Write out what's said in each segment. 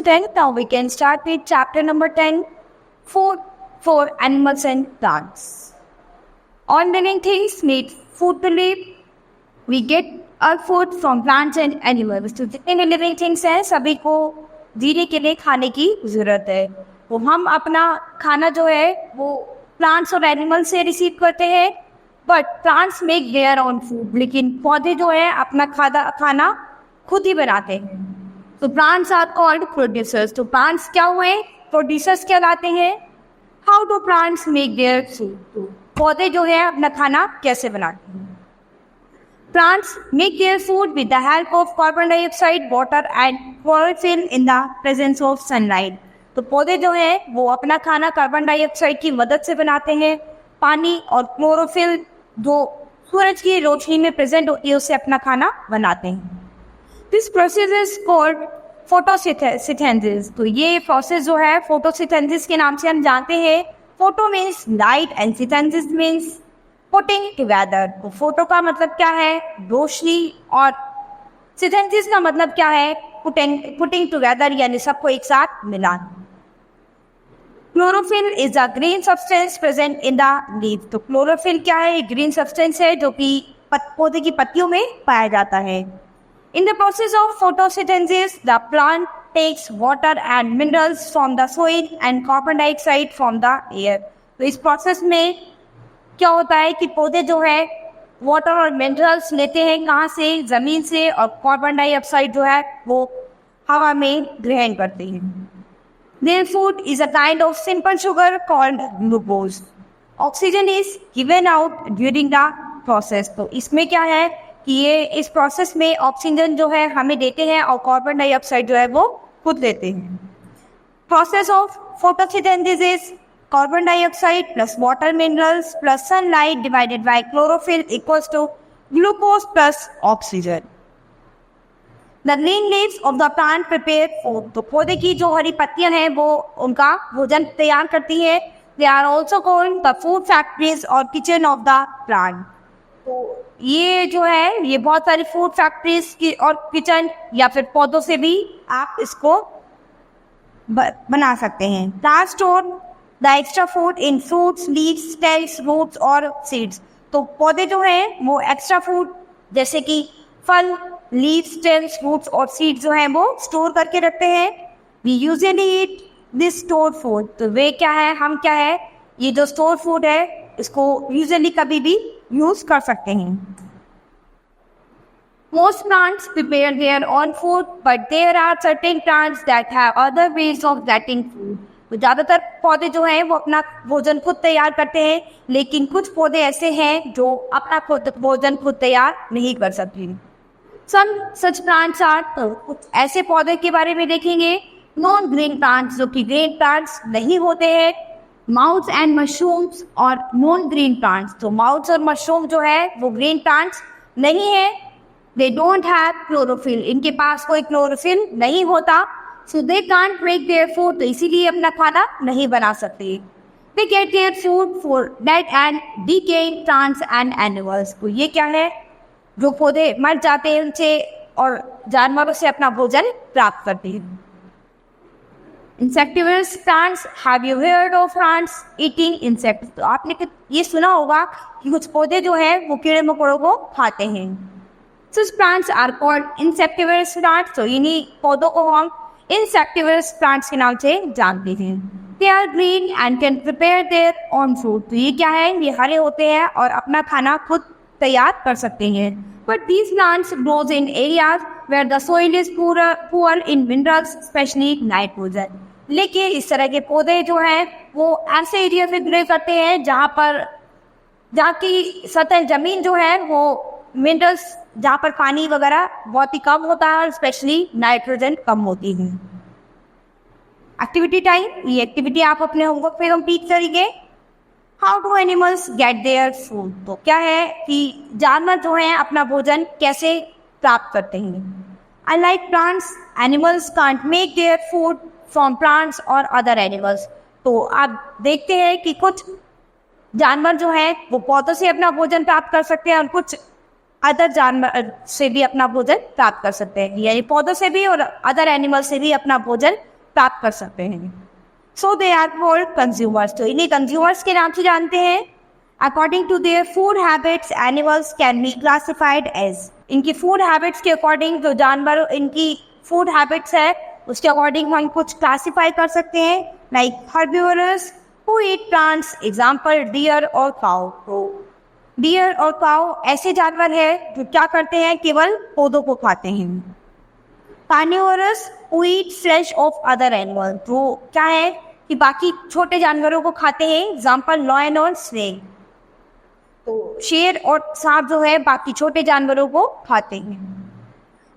student, now we can start with chapter number 10, Food for Animals and Plants. All living things need food to live. We get our food from plants and animals. तो जितने भी living things हैं सभी को जीने के लिए खाने की ज़रूरत है. तो हम अपना खाना जो है वो plants और animals से receive करते हैं. But plants make their own food. लेकिन पौधे जो है अपना खाना खुद ही बनाते हैं. तो plants are called producers. तो plants क्या हुए? Producers कहलाते हैं. How do plants make their food? तो पौधे जो है अपना खाना कैसे बनाते हैं? Plants make their food with the help of carbon dioxide, water and chlorophyll in the presence of sunlight. तो पौधे जो है वो अपना खाना कार्बन डाइऑक्साइड की मदद से बनाते हैं. पानी और क्लोरोफिल जो सूरज की रोशनी में प्रेजेंट होती है उससे अपना खाना बनाते हैं. This process is called photosynthesis. तो ये प्रोसेस जो है फोटोसिंथेसिस के नाम से हम जानते हैं. Photo means light and synthesis means putting together. तो फोटो का मतलब क्या है? रोशनी. और सिंथेसिस का मतलब क्या है? पुटिंग टुगेदर यानी सबको एक साथ मिलाना. Chlorophyll is a green substance present in the leaf. तो क्लोरोफिल क्या है? एक ग्रीन सब्सटेंस है जो कि पौधे की पत्तियों में पाया जाता है. In the process of photosynthesis, the plant takes water and minerals from the soil and carbon dioxide from the air. तो इस प्रोसेस में क्या होता है कि पौधे जो है वाटर और मिनरल्स लेते हैं कहाँ से? ज़मीन से. और कार्बन डाइऑक्साइड जो है वो हवा में ग्रहण करते हैं. Their food is a kind of simple sugar called glucose. Oxygen is given out during the process. तो इसमें क्या है कि ये इस प्रोसेस में ऑक्सीजन जो है हमें देते हैं और कार्बन डाइऑक्साइड जो है वो खुद लेते हैं. Process of photosynthesis, carbon dioxide plus water minerals plus sunlight divided by chlorophyll equals to glucose plus oxygen. The green leaves of the plant prepare food. तो पौधे की जो हरी पत्तियां हैं वो उनका भोजन तैयार करती है. They are also called the food factories और किचन ऑफ द प्लांट. तो ये जो है ये बहुत सारी फूड फैक्ट्रीज की और किचन या फिर पौधों से भी आप इसको बना सकते हैं. Plant store the extra food in fruits, leaves, stems, roots और सीड्स. तो पौधे जो हैं वो एक्स्ट्रा फूड जैसे कि फल, लीव्स, स्टेम्स, रूट्स और सीड्स जो हैं वो स्टोर करके रखते हैं. We usually eat this store food. तो वे क्या है? हम क्या है? ये जो स्टोर फूड है इसको यूजुअली कभी भी यूज कर सकते हैं. Most plants prepare their own food, but there are certain plants that have other ways of getting food. तो ज़्यादातर पौधे जो हैं वो अपना भोजन खुद तैयार करते हैं, लेकिन कुछ पौधे ऐसे हैं जो अपना खुद भोजन खुद तैयार नहीं कर सकते. Some such plants are. तो कुछ ऐसे पौधे के बारे में देखेंगे. नॉन ग्रीन प्लांट्स जो कि ग्रीन प्लांट्स नहीं होते हैं. माउथ्स एंड मशरूम्स और नॉन ग्रीन प्लांट्स. तो माउथ्स और मशरूम जो है वो ग्रीन प्लांट्स नहीं है. They don't have chlorophyll. इनके पास कोई क्लोरोफिल नहीं होता. So they can't make their food. तो इसीलिए अपना खाना नहीं बना सकते. They get their food for dead and decaying plants and animals. तो ये क्या है? जो पौधे मर जाते हैं उनसे और जानवरों से अपना भोजन प्राप्त करते हैं. Insectivorous plants. Have you heard of plants eating insects? तो आपने ये सुना होगा कि कुछ पौधे जो है वो कीड़े मकोड़ों को खाते हैं. Such plants are called insectivorous plants. तो इन्हीं पौधों को हम insectivorous plants के नाम से जानते हैं. They are green and can prepare their own food. तो ये क्या है? ये हरे होते हैं और अपना खाना खुद तैयार कर सकते हैं. But these plants grows in areas where the soil is poor in minerals, especially nitrogen. लेकिन इस तरह के पौधे जो हैं वो ऐसे एरिया में ग्रो करते हैं जहाँ की सतह जमीन जो है वो मिनरल्स, जहाँ पर पानी वगैरह बहुत ही कम होता है और स्पेशली नाइट्रोजन कम होती है. Activity time. ये एक्टिविटी आप अपने होमवर्क पे कंप्लीट करेंगे. How do animals gate their food. तो क्या है कि जानवर जो हैं अपना भोजन कैसे प्राप्त करते हैं. Unlike plants, animals can't make their food from plants और अदर एनिमल्स. तो आप देखते हैं कि कुछ जानवर जो हैं वो पौधों से अपना भोजन प्राप्त कर सकते हैं और कुछ अदर जानवर से भी अपना भोजन प्राप्त कर सकते हैं. यानी पौधों से भी और अदर एनिमल से भी अपना भोजन प्राप्त कर सकते हैं। So they are called consumers, तो इन्हें कंज्यूमर्स के नाम से जानते हैं। According to their food habits animals can be classified as, इनकी फूड हैबिट्स के अकॉर्डिंग जो जानवर इनकी फूड हैबिट्स है उसके अकॉर्डिंग हम कुछ क्लासिफाई कर सकते हैं, like herbivorous who eat plants, example deer और काउ। तो डियर और काउ ऐसे जानवर है जो क्या करते हैं, केवल पौधों को खाते हैं। Carnivorous who eat flesh of other animal, तो क्या है कि बाकी छोटे जानवरों को खाते हैं, एग्जाम्पल लॉयन और स्नेक। तो शेर और सांप जो है बाकी छोटे जानवरों को खाते हैं।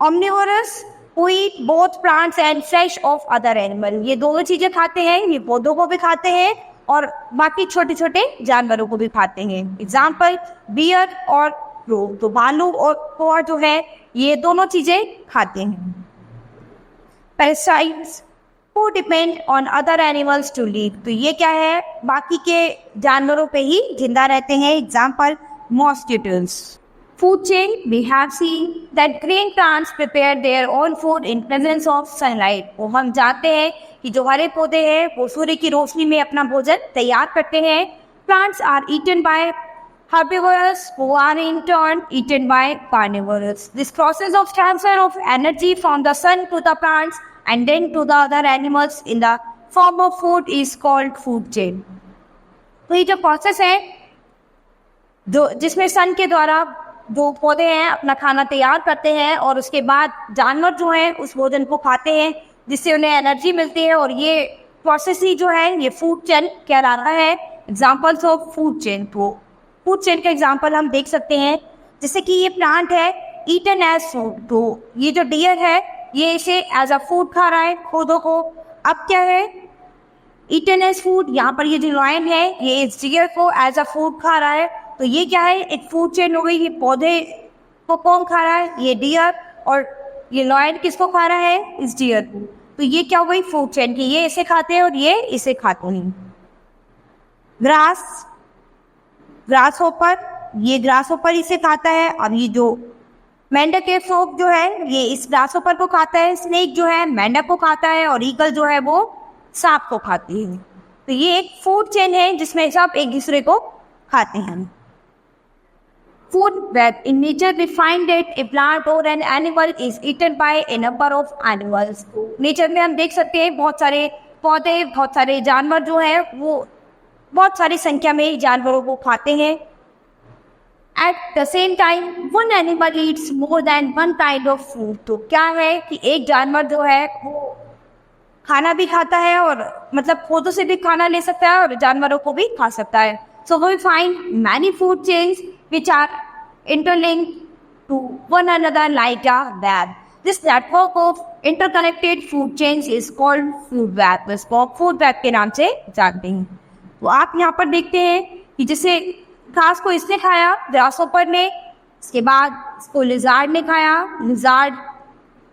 Omnivorous who eat both plants and flesh of other animal, ये दोनों चीजें खाते हैं, ये पौधों को भी खाते हैं और बाकी छोटे छोटे जानवरों को भी खाते हैं, एग्जाम्पल बियर और क्रो। तो भालू और कौआ जो है ये दोनों चीजें खाते हैं। Parasites who depend on other animals to live, तो ये क्या है, बाकी के जानवरों पे ही जिंदा रहते हैं, example mosquitoes. Food chain, we have seen that green plants prepare their own food in presence of sunlight. वो हम जानते हैं कि जो हरे पौधे हैं वो सूर्य की रोशनी में अपना भोजन तैयार करते हैं। Plants are eaten by herbivores who are in turn eaten by carnivores. This process of transfer of energy from the sun to the plants and then to the other animals in the form of food is called food chain. तो ये जो process है जो जिसमें सन के द्वारा जो पौधे हैं अपना खाना तैयार करते हैं और उसके बाद जानवर जो हैं उस भोजन को खाते हैं जिससे उन्हें एनर्जी मिलती है, और ये प्रोसेस ही जो है ये फूड चेन कहलाता है। एग्जाम्पल्स ऑफ फूड चेन, तो फूड चेन का एग्जाम्पल हम देख सकते हैं, जैसे कि ये प्लांट है ईटन एज फूड, तो ये जो डियर है ये इसे एज अ फूड खा रहा है पौधों को। अब क्या है, ईटन एज फूड, यहाँ पर ये जो लायन है ये इस डियर को एज अ फूड खा रहा है, तो ये क्या है, एक फूड चेन हो गई। ये पौधे को कौन खा रहा है, ये डियर, और ये लायन किसको खा रहा है, इस डियर को। तो ये क्या हो गई फूड चेन की, ये इसे खाते हैं और ये इसे खाते हैं। ग्रास, ग्रास होपर, ये ग्रास होपर इसे खाता है। अब ये जो मेंढक के फ्रॉग जो है ये इस ग्रास होपर को खाता है। स्नेक जो है मेंढक को खाता है और ईगल जो है वो सांप को खाती है। तो ये एक फूड चेन है जिसमें सब एक दूसरे को खाते हैं। Food web, in nature we find that a plant और an animal is eaten by a number of animals. Nature में हम देख सकते हैं बहुत सारे पौधे, बहुत सारे जानवर जो है वो बहुत सारी संख्या में जानवरों को खाते हैं। At the same time one animal Yeats more than one kind of food, तो क्या है कि एक जानवर जो है वो खाना भी खाता है और मतलब पौधों से भी खाना ले सकता है और जानवरों को भी खा सकता है। So we find many food chains which are interlinked to one another like a web. This network of interconnected food chains is called food web. इसको फूड वेब के नाम से जानते हैं। तो आप यहाँ पर देखते हैं कि जैसे घास को इसने खाया ग्रासहोपर ने, इसके बाद इसको लिजार्ड ने खाया। लिजार्ड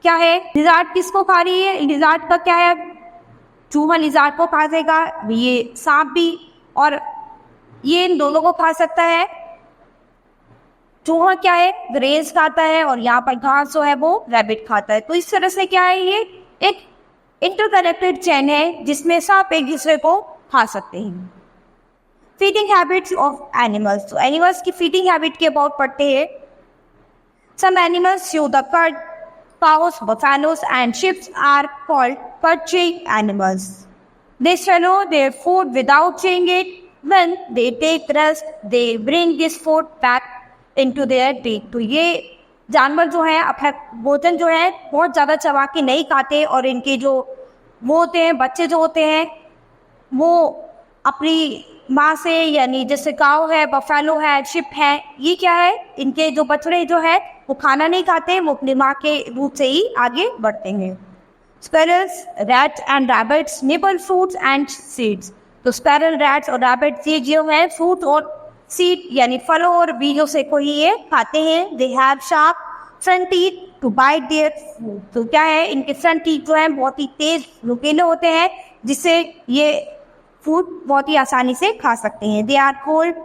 क्या है, लिजार्ड किसको खा रही है, लिजार्ड का क्या है, चूहा लिजार्ड को खा देगा, ये सांप भी, और ये इन दोनों को खा सकता है। चूहा क्या है, ग्रेस खाता है, और यहाँ पर घास जो है वो रैबिट खाता है। तो इस तरह से क्या है, ये एक इंटरकनेक्टेड चेन है जिसमें सब एक दूसरे को खा सकते हैं। फीडिंग हैबिट्स ऑफ एनिमल्स, तो एनिमल्स की फीडिंग हैबिट के अबाउट पढ़ते हैं। Some animals chew the cud, cows, buffaloes and sheep are called perching animals. They swallow their food without chewing it. When they take rest, they bring this food back into their beak. तो ये जानवर जो है अपना भोजन जो है बहुत ज़्यादा चबा के नहीं खाते, और इनके जो वो होते हैं बच्चे जो होते हैं वो अपनी माँ से, यानी जैसे काऊ है, बफेलो है, शिप है, ये क्या है, इनके जो बछड़े जो है वो खाना नहीं खाते, वो अपनी माँ के दूध से ही आगे बढ़ते हैं। Sparrows, rats and rabbits nibble fruits and seeds. तो स्पैरल, रैट्स और रैबिट्स ये जो है फ्रूट और सीड यानी फलों और बीजों से को ही ये खाते हैं। They have sharp front teeth to bite their food. तो क्या है, इनके फ्रंट टीथ जो है बहुत ही तेज नुकीले होते हैं जिससे ये फूड बहुत ही आसानी से खा सकते हैं। They are called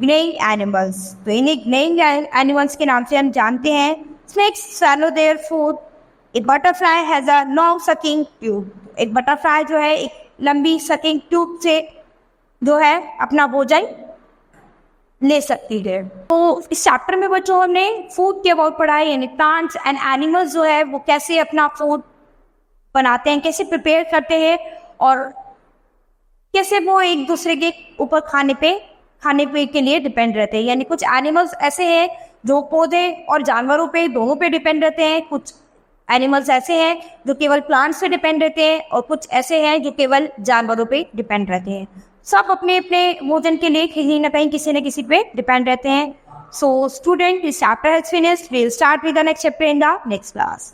gnawing animals. तो इन्हें ग्नेइंग एनिमल्स के नाम से हम जानते हैं। Snakes swallow their food a butterfly has a long sucking tube. एक बटरफ्लाई जो है एक लंबी सकिंग ट्यूब से जो है अपना भोजन ले सकती है। तो इस चैप्टर में बच्चों हमने फूड के अबाउट पढ़ा है, यानी प्लांट्स एंड एनिमल्स जो है वो कैसे अपना फूड बनाते हैं, कैसे प्रिपेयर करते हैं और कैसे वो एक दूसरे के ऊपर खाने पे के लिए डिपेंड रहते हैं। यानी कुछ एनिमल्स ऐसे हैं जो पौधे और जानवरों पे दोनों पे डिपेंड रहते हैं, कुछ एनिमल्स ऐसे हैं जो केवल प्लांट्स पे डिपेंड रहते हैं और कुछ ऐसे हैं जो केवल जानवरों पे डिपेंड रहते हैं। सब अपने अपने भोजन के लिए कहीं ना कहीं किसी न किसी पे डिपेंड रहते हैं। So student, this chapter has finished, we will start with the next chapter in the next class.